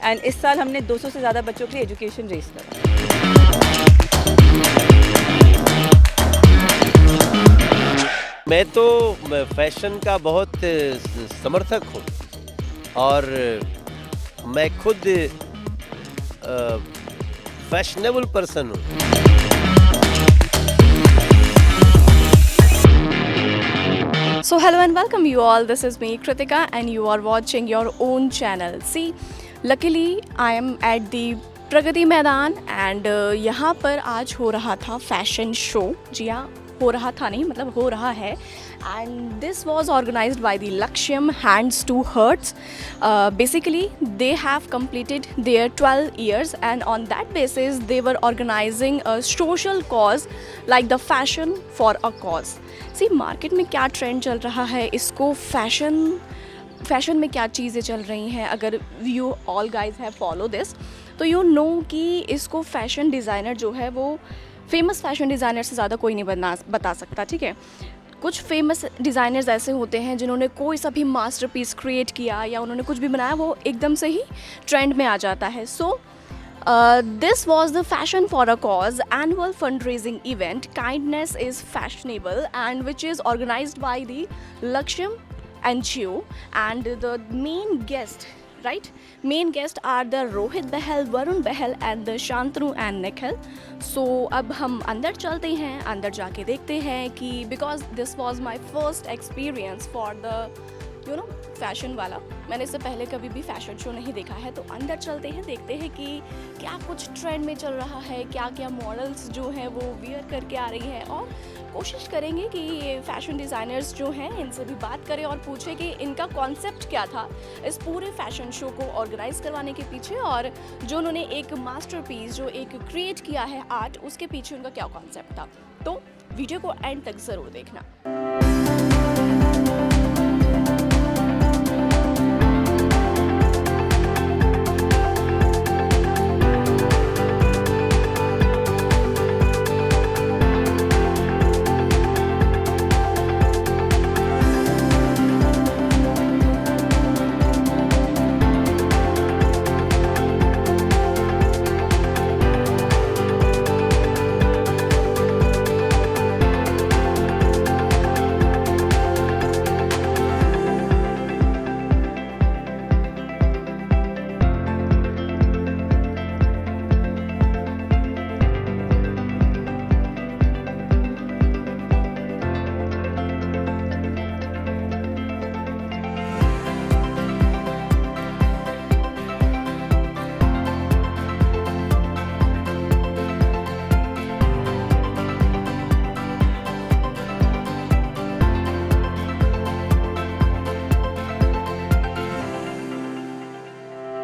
And इस साल हमने 200 से ज़्यादा बच्चों के लिए एजुकेशन रेस करा। मैं तो फैशन का बहुत समर्थक हूँ और मैं खुद फैशनेबल पर्सन हूँ। So hello and welcome you all. This is me Kritika and you are watching your own channel. See, luckily I am at the Pragati Maidan and यहाँ पर आज हो रहा था फैशन शो। जी हाँ, हो रहा था नहीं, मतलब हो रहा है। And this was organised by the Lakshyam hands to hearts. Basically they have completed their 12 years and on that basis they were organizing a social cause like the fashion for a cause. See market में क्या trend चल रहा है, इसको fashion में क्या चीज़ें चल रही हैं, अगर you all guys have follow this तो यू नो कि इसको फैशन डिज़ाइनर जो है वो फेमस फैशन डिज़ाइनर से ज़्यादा कोई नहीं बता सकता। ठीक है, कुछ फेमस डिज़ाइनर्स ऐसे होते हैं जिन्होंने कोई सा भी मास्टरपीस क्रिएट किया या उन्होंने कुछ भी बनाया वो एकदम से ही ट्रेंड में आ जाता है। सो this was the Fashion for a Cause annual fundraising event, Kindness is Fashionable, and which is organized by the Laksham NGO, and the main guest, right? Main guests are the Rohit Bahal, Varun Bahal and the Shantanu and Nikhil. So अब हम अंदर चलते हैं, अंदर जाके देखते हैं कि because this was my first experience for the fashion वाला, मैंने इससे पहले कभी भी फैशन शो नहीं देखा है। तो अंदर चलते हैं, देखते हैं कि क्या कुछ ट्रेंड में चल रहा है, क्या क्या मॉडल्स जो हैं वो वियर करके आ रही हैं, और कोशिश करेंगे कि ये फैशन डिज़ाइनर्स जो हैं इनसे भी बात करें और पूछें कि इनका कॉन्सेप्ट क्या था इस पूरे फैशन शो को ऑर्गेनाइज करवाने के पीछे, और जो उन्होंने एक मास्टरपीस जो एक क्रिएट किया है आर्ट, उसके पीछे उनका क्या कॉन्सेप्ट था। तो वीडियो को एंड तक ज़रूर देखना।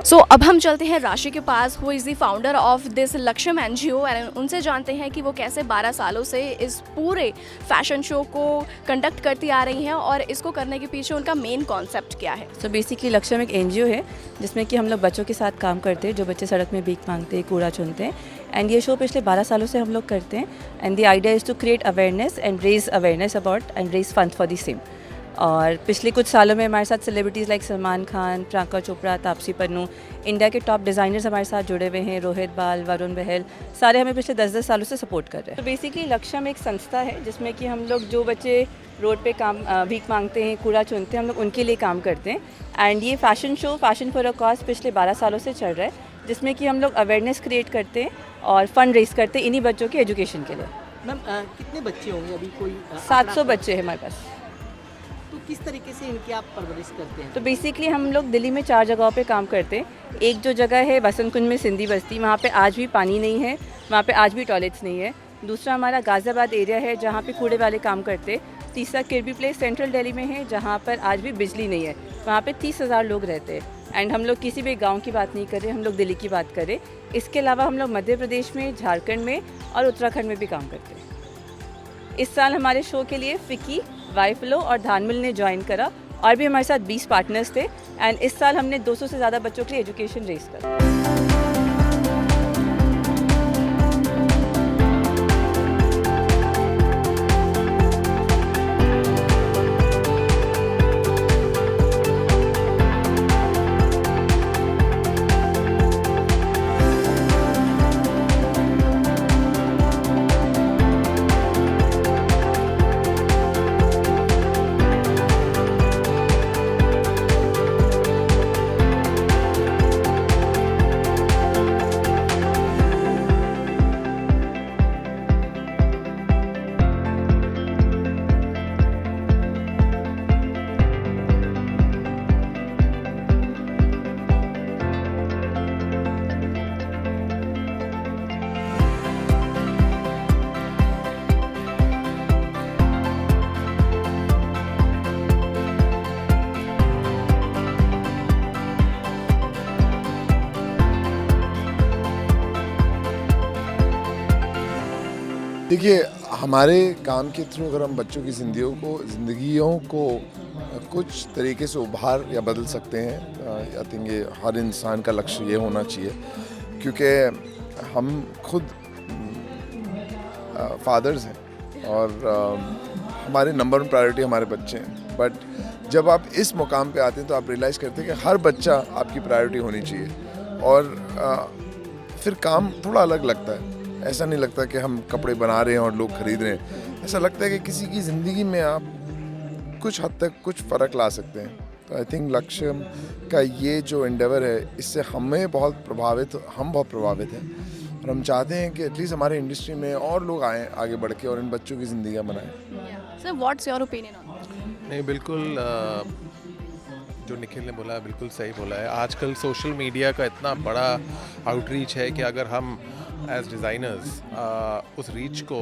सो अब हम चलते हैं राशि के पास, who is the founder of this Lakshyam NGO, and उनसे जानते हैं कि वो कैसे 12 सालों से इस पूरे फैशन शो को कंडक्ट करती आ रही हैं और इसको करने के पीछे उनका मेन कॉन्सेप्ट क्या है। सो बेसिकली लक्ष्यम एक एनजीओ है जिसमें कि हम लोग बच्चों के साथ काम करते हैं, जो बच्चे सड़क में भीख मांगते हैं, कूड़ा चुनते हैं। एंड ये शो पिछले 12 सालों से हम लोग करते हैं। And the idea is to create awareness and raise awareness about and raise fund for the same. और पिछले कुछ सालों में हमारे साथ celebrities like Salman Khan, Priyanka Chopra, Taapsee Pannu, India के टॉप डिज़ाइनर्स हमारे साथ जुड़े हुए हैं, रोहित बाल, वरुण बहल, सारे हमें पिछले 10-10 सालों से सपोर्ट कर रहे हैं। तो बेसिकली लक्ष्यम एक संस्था है जिसमें कि हम लोग जो बच्चे रोड पे काम भीख मांगते हैं, कूड़ा चुनते हैं, हम लोग उनके लिए काम करते हैं। एंड ये fashion show fashion for a cause पिछले 12 सालों से चल रहा है, जिसमें कि हम लोग अवेयरनेस क्रिएट करते हैं और फंड रेज करते हैं इन्हीं बच्चों के एजुकेशन के लिए। मैम कितने बच्चे होंगे अभी? कोई 700 बच्चे हैं हमारे पास। तो किस तरीके से इनकी आप परवरिश करते हैं? तो बेसिकली हम लोग दिल्ली में 4 जगहों पे काम करते हैं। एक जो जगह है बसंत कुंज में सिंधी बस्ती, वहाँ पे आज भी पानी नहीं है, वहाँ पे आज भी टॉयलेट्स नहीं है। दूसरा हमारा गाज़ियाबाद एरिया है जहाँ पे कूड़े वाले काम करते। तीसरा किरबी प्लेस सेंट्रल दिल्ली में है जहाँ पर आज भी बिजली नहीं है, वहाँ पे 30,000 लोग रहते हैं। एंड हम लोग किसी भी गांव की बात नहीं कर रहे, हम लोग दिल्ली की बात करें। इसके अलावा हम लोग मध्य प्रदेश में, झारखंड में और उत्तराखंड में भी काम करते हैं। इस साल हमारे शो के लिए फिकी, वाइफ्लो और धानमिल ने ज्वाइन करा, और भी हमारे साथ 20 पार्टनर्स थे। एंड इस साल हमने 200 से ज़्यादा बच्चों के लिए एजुकेशन रेस करा। देखिए, हमारे काम के थ्रू अगर हम बच्चों की ज़िंदगियों को कुछ तरीके से उभार या बदल सकते हैं, आई थिंक ये हर इंसान का लक्ष्य ये होना चाहिए, क्योंकि हम खुद फादर्स हैं और हमारे नंबर वन प्रायोरिटी हमारे बच्चे हैं। बट जब आप इस मुकाम पे आते हैं तो आप रियलाइज़ करते हैं कि हर बच्चा आपकी प्रायोरिटी होनी चाहिए और फिर काम थोड़ा अलग लगता है। ऐसा नहीं लगता कि हम कपड़े बना रहे हैं और लोग खरीद रहे हैं। ऐसा लगता है कि किसी की ज़िंदगी में आप कुछ हद तक कुछ फ़र्क ला सकते हैं। तो आई थिंक लक्ष्य का ये जो एंडेवर है, इससे हम बहुत प्रभावित हैं और हम चाहते हैं कि एटलीस्ट हमारे इंडस्ट्री में और लोग आएँ आगे बढ़ के और इन बच्चों की ज़िंदगियाँ बनाएं। Sir, what's your opinion on? नहीं, बिल्कुल जो निखिल ने बोला है बिल्कुल सही बोला है। आजकल सोशल मीडिया का इतना बड़ा आउटरीच है कि अगर हम एज डिज़ाइनर्स उस रीच को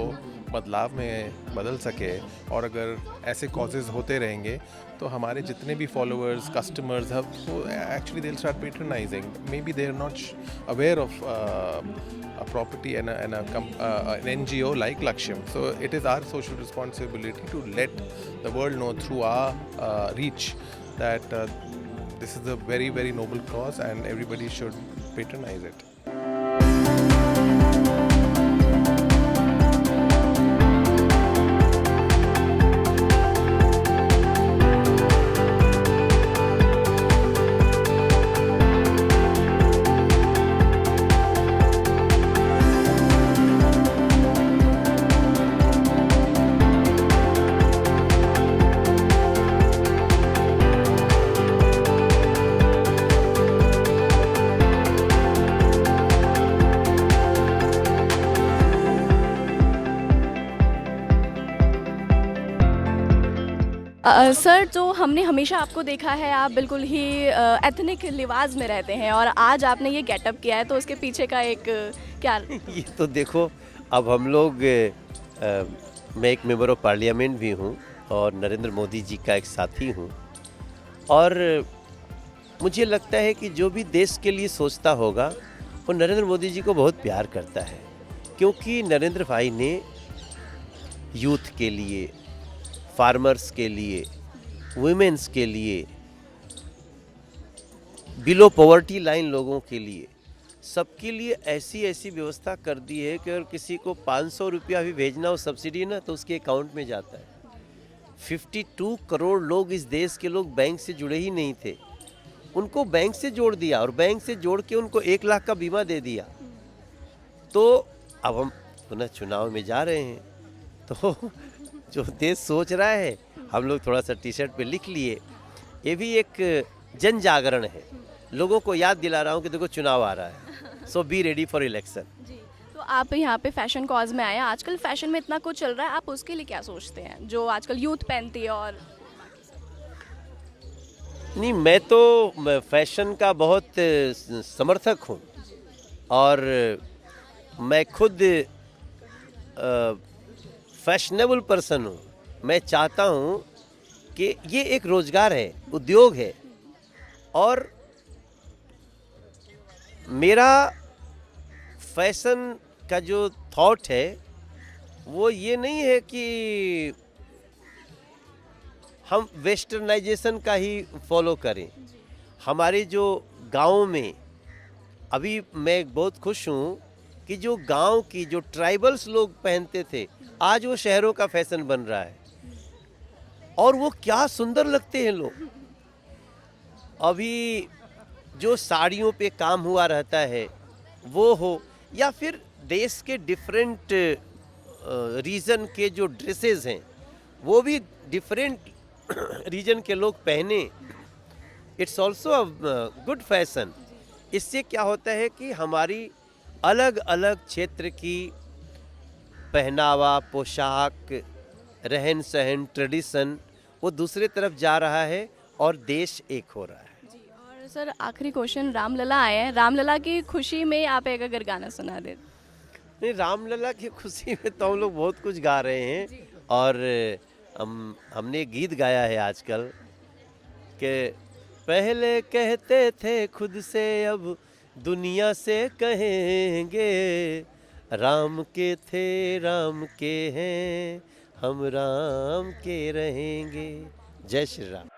बदलाव में बदल सके और अगर ऐसे कॉजेज़ होते रहेंगे तो हमारे जितने भी फॉलोअर्स, कस्टमर्स हैं, वो actually they will start patronising. Maybe they are not aware of a property and an NGO like Laksham. So it is our social responsibility to let the world know through our reach that this is a very, very noble cause and everybody should patronize it. Sir, तो हमने हमेशा आपको देखा है, आप बिल्कुल ही ethnic लिबास में रहते हैं और आज आपने ये गेटअप किया है, तो उसके पीछे का एक क्या? ये तो देखो, अब हम लोग मैं एक मेंबर ऑफ पार्लियामेंट भी हूँ और नरेंद्र मोदी जी का एक साथी हूँ और मुझे लगता है कि जो भी देश के लिए सोचता होगा वो नरेंद्र मोदी जी को बहुत प्यार करता है, क्योंकि नरेंद्र भाई ने यूथ के लिए, फार्मर्स के लिए, वुमेन्स के लिए, बिलो पॉवर्टी लाइन लोगों के लिए, सबके लिए ऐसी ऐसी व्यवस्था कर दी है कि अगर किसी को 500 रुपया भी भेजना हो सब्सिडी ना, तो उसके अकाउंट में जाता है। 52 करोड़ लोग इस देश के लोग बैंक से जुड़े ही नहीं थे, उनको बैंक से जोड़ दिया और बैंक से जोड़ के उनको 1 लाख का बीमा दे दिया। तो अब हम पुनः चुनाव में जा रहे हैं, तो जो देश सोच रहा है, हम लोग थोड़ा सा टी शर्ट पे लिख लिए, ये भी एक जन जागरण है। लोगों को याद दिला रहा हूँ कि देखो चुनाव आ रहा है, सो बी रेडी फॉर इलेक्शन। जी, तो आप यहाँ पे फैशन कॉज में आए हैं। आजकल फैशन में इतना कुछ चल रहा है, आप उसके लिए क्या सोचते हैं जो आजकल यूथ पहनती है? और नहीं, मैं तो फैशन का बहुत समर्थक हूँ और मैं खुद फैशनेबल पर्सन हूँ। मैं चाहता हूँ कि ये एक रोज़गार है, उद्योग है और मेरा फैशन का जो थॉट है वो ये नहीं है कि हम वेस्टर्नाइजेशन का ही फॉलो करें। हमारे जो गाँव में अभी मैं बहुत खुश हूँ कि जो गांव की जो ट्राइबल्स लोग पहनते थे, आज वो शहरों का फैशन बन रहा है और वो क्या सुंदर लगते हैं लोग। अभी जो साड़ियों पे काम हुआ रहता है वो हो, या फिर देश के डिफरेंट रीजन के जो ड्रेसेस हैं वो भी डिफरेंट रीजन के लोग पहने, it's also a good fashion. इससे क्या होता है कि हमारी अलग अलग क्षेत्र की पहनावा, पोशाक, रहन सहन, ट्रेडिशन वो दूसरे तरफ जा रहा है और देश एक हो रहा है। जी, और सर आखिरी क्वेश्चन, रामलला आए हैं, रामलला की खुशी में आप एक अगर गाना सुना दे। नहीं, रामलला की खुशी में तो हम लोग बहुत कुछ गा रहे हैं और हमने गीत गाया है आजकल कि पहले कहते थे खुद से अब दुनिया से कहेंगे, राम के थे राम के हैं, हम राम के रहेंगे। जय श्री राम।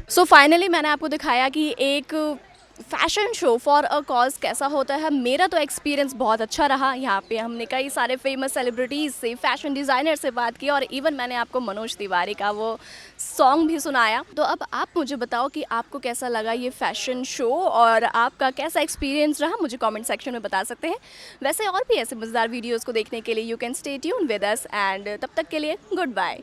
सो फाइनली मैंने आपको दिखाया कि एक fashion show for a cause कैसा होता है। मेरा तो एक्सपीरियंस बहुत अच्छा रहा। यहाँ पे हमने कई सारे फेमस सेलिब्रिटीज़ से, फैशन डिज़ाइनर से बात की और इवन मैंने आपको मनोज तिवारी का वो सॉन्ग भी सुनाया। तो अब आप मुझे बताओ कि आपको कैसा लगा ये फैशन शो और आपका कैसा एक्सपीरियंस रहा, मुझे कमेंट सेक्शन में बता सकते हैं। वैसे और भी ऐसे मज़ेदार वीडियोज़ को देखने के लिए you can stay tune with us and तब तक के लिए गुड बाय।